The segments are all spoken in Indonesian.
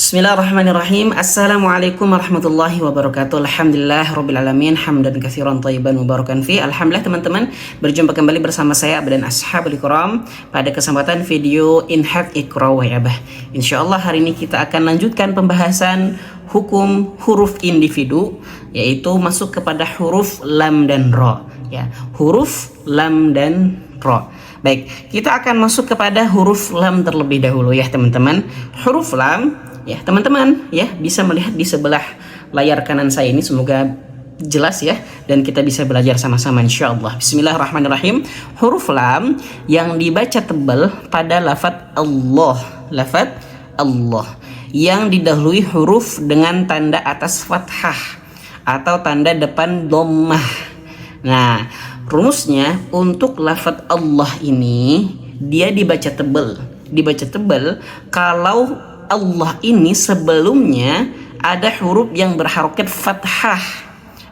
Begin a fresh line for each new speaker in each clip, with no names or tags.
Bismillahirrahmanirrahim. Assalamualaikum warahmatullahi wabarakatuh. Alhamdulillah rabbil alamin, hamdan katsiran thayyiban mubarakan fi. Alhamdulillah teman-teman, berjumpa kembali bersama saya dan ashabul kiram pada kesempatan video Inhat Iqra wa Abah. Insyaallah hari ini kita akan lanjutkan pembahasan hukum huruf individu, yaitu masuk kepada huruf lam dan ra, ya. Huruf lam dan ra. Baik, kita akan masuk kepada huruf lam terlebih dahulu ya teman-teman. Huruf lam, ya teman-teman ya, bisa melihat di sebelah layar kanan saya ini, semoga jelas ya, dan kita bisa belajar sama-sama insyaallah. Bismillahirrahmanirrahim. Huruf lam yang dibaca tebal pada lafadz Allah, lafadz Allah yang didahului huruf dengan tanda atas fathah atau tanda depan dhammah. Nah, rumusnya untuk lafadz Allah ini dia dibaca tebal. Dibaca tebal kalau Allah ini sebelumnya ada huruf yang berharokat fathah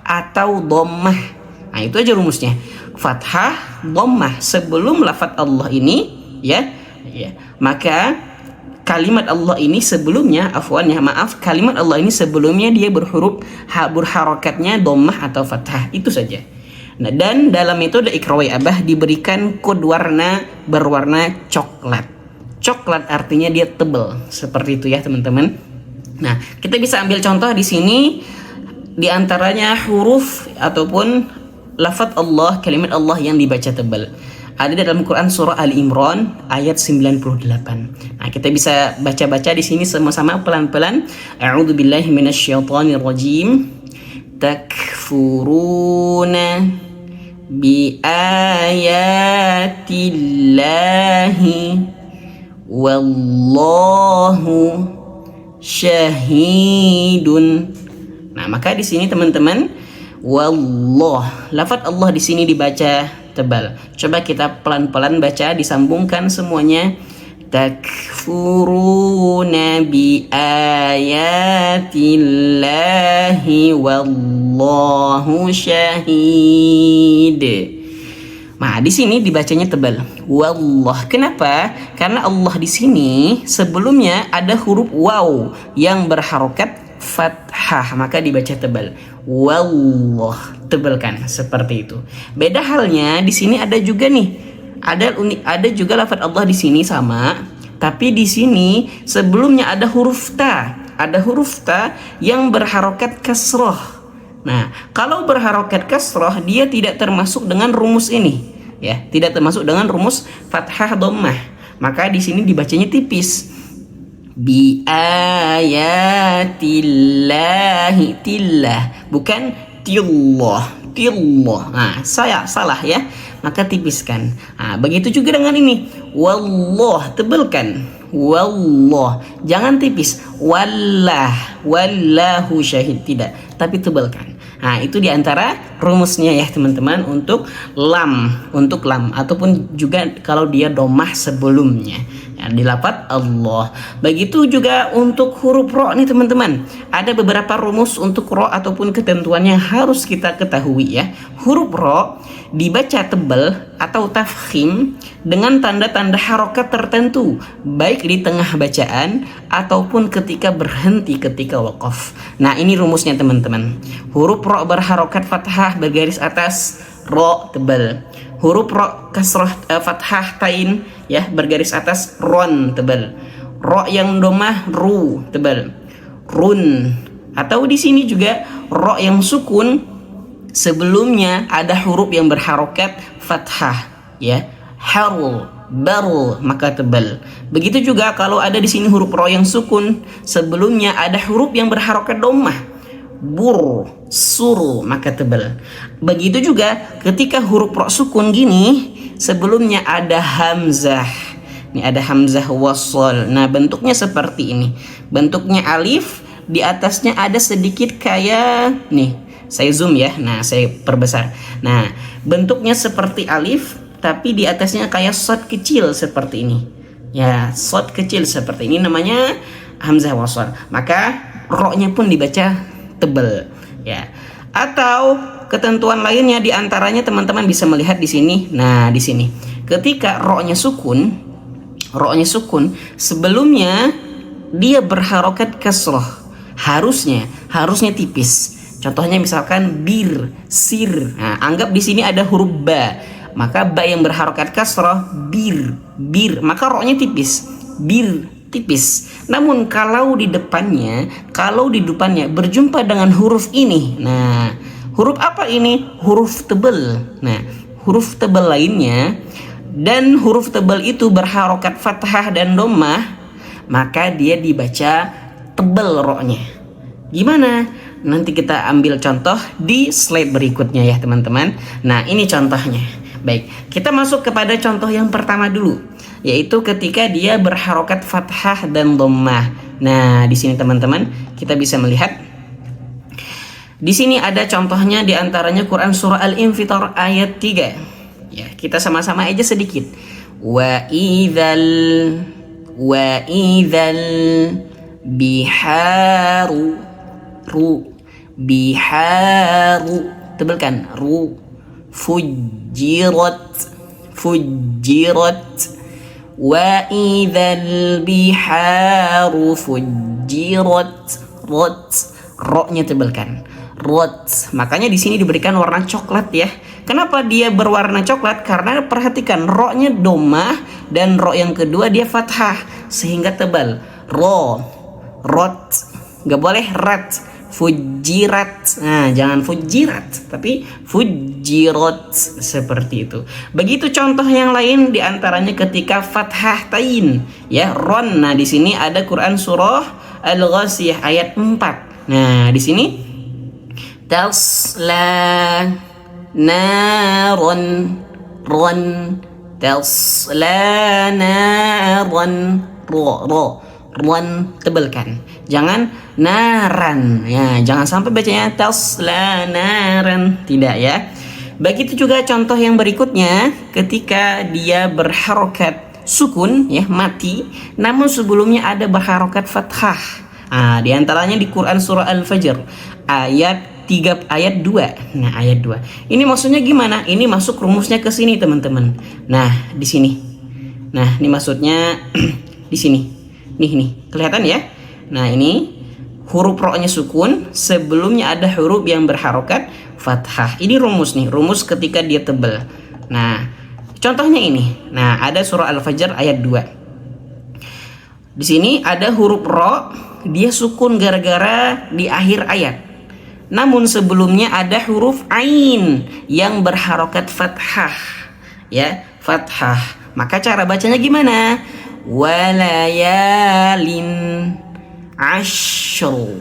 atau dhammah. Nah, itu aja rumusnya. Fathah, dhammah sebelum lafadz Allah ini, ya. Maka kalimat Allah ini sebelumnya, kalimat Allah ini sebelumnya dia berharokatnya dhammah atau fathah. Itu saja. Nah, dan dalam metode Iqra wa Abah diberikan kode warna berwarna coklat. Coklat artinya dia tebal, seperti itu ya teman-teman. Nah, kita bisa ambil contoh di sini, di antaranya huruf ataupun lafadz Allah, kalimat Allah yang dibaca tebal. Ada dalam Quran surah Ali Imran ayat 98. Nah, kita bisa baca-baca di sini sama-sama pelan-pelan. A'udzubillahi minasyaitonirrajim. Takfuruna bi ayatillahi wallahu syahidun. Nah, maka di sini teman-teman, wallah, lafadz Allah di sini dibaca tebal. Coba kita pelan-pelan baca, disambungkan semuanya. Takfuruna bi ayatillahi wallahu syahid. Nah, di sini dibacanya tebal. Wallah. Kenapa? Karena Allah di sini sebelumnya ada huruf waw yang berharokat fathah, maka dibaca tebal. Wallah, tebalkan seperti itu. Beda halnya di sini ada juga nih. Ada juga lafadz Allah di sini sama, tapi di sini sebelumnya ada huruf ta. Ada huruf ta yang berharokat kasroh. Nah, kalau berharokat kasroh dia tidak termasuk dengan rumus ini, ya, tidak termasuk dengan rumus fathah dhammah. Maka di sini dibacanya tipis. Bi ayatillahi, tillah, bukan tillah. Nah, saya salah ya, maka tipiskan. Nah, begitu juga dengan ini. Wallah, tebelkan. Wallah, jangan tipis. Wallahu syahid, tidak, tapi tebelkan. Nah, itu diantara rumusnya ya teman-teman untuk lam ataupun juga kalau dia dhammah sebelumnya, ya, di lafadz Allah. Begitu juga untuk huruf ro nih teman-teman. Ada beberapa rumus untuk ro ataupun ketentuannya harus kita ketahui ya. Huruf ro dibaca tebal atau tafkhim dengan tanda-tanda harokat tertentu, baik di tengah bacaan ataupun ketika berhenti ketika waqaf. Nah, ini rumusnya teman-teman. Huruf ro berharokat fathah bergaris atas, ro tebal. Huruf ro kasroh fathah tain, ya, bergaris atas, ron tebal. Ro yang dhammah, ru tebal. Run. Atau di sini juga ro yang sukun sebelumnya ada huruf yang berharokat fathah, ya, harul, barul, maka tebal. Begitu juga kalau ada di sini huruf ro yang sukun sebelumnya ada huruf yang berharokat dhammah, bur, sur, maka tebal. Begitu juga ketika huruf ro sukun gini sebelumnya ada hamzah. Ini ada hamzah wasl. Nah, bentuknya seperti ini. Bentuknya alif, di atasnya ada sedikit kayak nih. Saya zoom ya. Nah, saya perbesar. Nah, bentuknya seperti alif tapi di atasnya kayak shad kecil seperti ini. Ya, shad kecil seperti ini namanya hamzah wasl. Maka ro-nya pun dibaca tebal, ya. Atau ketentuan lainnya di antaranya teman-teman bisa melihat di sini. Nah, di sini ketika ro-nya sukun sebelumnya dia berharokat kasroh, harusnya tipis. Contohnya misalkan bir, sir. Nah, anggap di sini ada huruf ba, maka ba yang berharokat kasroh bir, maka roknya tipis, bir tipis. Namun kalau di depannya berjumpa dengan huruf ini, nah huruf apa ini? Huruf tebal. Nah, huruf tebal lainnya dan huruf tebal itu berharokat fathah dan dhammah, maka dia dibaca tebal roknya. Gimana? Nanti kita ambil contoh di slide berikutnya ya teman-teman. Nah, ini contohnya. Baik, kita masuk kepada contoh yang pertama dulu, yaitu ketika dia berharokat fathah dan dhammah. Nah, di sini teman-teman kita bisa melihat di sini ada contohnya, di antaranya Quran surah Al-Infitar ayat 3. Ya, kita sama-sama aja sedikit. Wa idzal biharu biharu, tebelkan ru, fujirat wa idzal biharu fujirat, roknya tebelkan, rot. Makanya di sini diberikan warna coklat ya. Kenapa dia berwarna coklat? Karena perhatikan roknya dhammah dan rok yang kedua dia fathah sehingga tebal. Ro, rot, nggak boleh rat. Fujirat, nah jangan fujirat tapi fujirat, seperti itu. Begitu contoh yang lain, diantaranya ketika fathah tain ya, ron. Nah di sini ada Quran surah Al-Ghashiyah ayat 4. Nah di sini tasla naron, ron, tasla naron, ro, ron, tebelkan, jangan naran ya, jangan sampai bacanya tasla naran, tidak ya. Begitu juga contoh yang berikutnya, ketika dia berharokat sukun ya, mati, namun sebelumnya ada berharokat fathah. Nah, di antaranya di Quran surah Al-Fajr ayat 3 ayat 2. Nah, ayat 2. Ini maksudnya gimana? Ini masuk rumusnya ke sini, teman-teman. Nah, di sini. Nah, ini maksudnya di sini. Nih, kelihatan ya? Nah, ini huruf roknya sukun, sebelumnya ada huruf yang berharokat fathah. Ini rumus nih, rumus ketika dia tebal. Nah, contohnya ini. Nah, ada surah Al-Fajr ayat 2. Di sini ada huruf ro, dia sukun gara-gara di akhir ayat. Namun sebelumnya ada huruf ain yang berharokat fathah. Ya, fathah. Maka cara bacanya gimana? Walayalin ashru.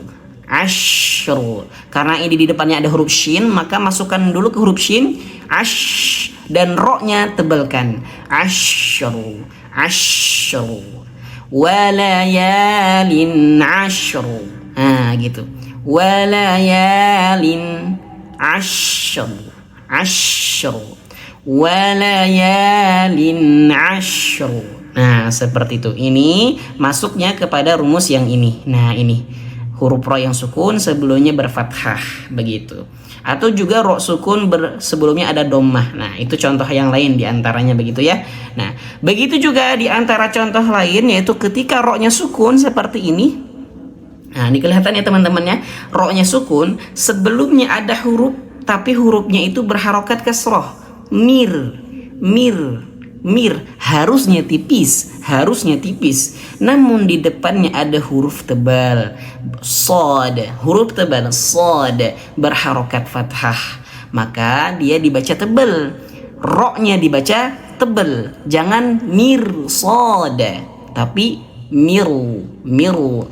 Karena ini di depannya ada huruf shin, maka masukkan dulu ke huruf shin, ash, dan roknya tebalkan, ashru. Walayalin ashru. Nah gitu, walayalin ashru. Walayalin ashru. Nah, seperti itu. Ini masuknya kepada rumus yang ini. Nah, ini huruf ro yang sukun sebelumnya berfathah, begitu. Atau juga ro sukun sebelumnya ada dhammah. Nah, itu contoh yang lain diantaranya begitu ya. Nah, begitu juga di antara contoh lain, yaitu ketika ro-nya sukun seperti ini. Nah, ini kelihatan ya teman-teman ya. Ro-nya sukun, sebelumnya ada huruf, tapi hurufnya itu berharokat kasroh. Mir, harusnya tipis, namun di depannya ada huruf tebal, sod, huruf tebal, sod, berharokat fathah, maka dia dibaca tebal, roknya dibaca tebal, jangan mir sod, tapi miru,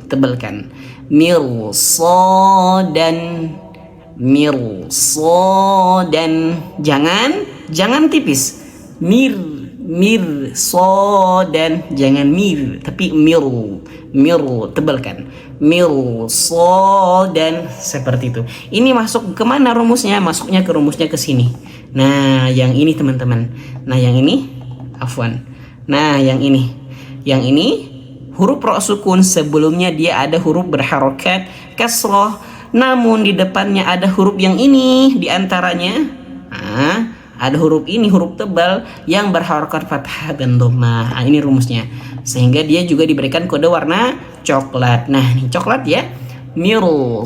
tebalkan, miru sodan, jangan tipis, mir sodan, jangan mir tapi miru, tebalkan, miru sodan, seperti itu. Ini masuk kemana rumusnya? Masuknya ke rumusnya ke sini. Nah, yang ini teman-teman. Nah, yang ini afwan. Nah, yang ini huruf ro sukun, sebelumnya dia ada huruf berharokat kasroh, namun di depannya ada huruf yang ini, diantaranya ada huruf ini, huruf tebal yang berharokat fathah dan dhammah. Nah, ini rumusnya. sehingga dia juga diberikan kode warna coklat. Nah, ini coklat ya. Mirsadan,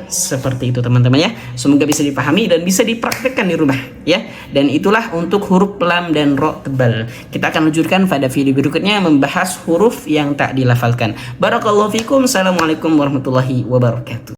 seperti itu teman-teman ya. Semoga bisa dipahami dan bisa dipraktekkan di rumah ya. Dan itulah untuk huruf lam dan ro tebal. Kita akan lanjutkan pada video berikutnya membahas huruf yang tak dilafalkan. Barakallahu fikum. Assalamualaikum warahmatullahi wabarakatuh.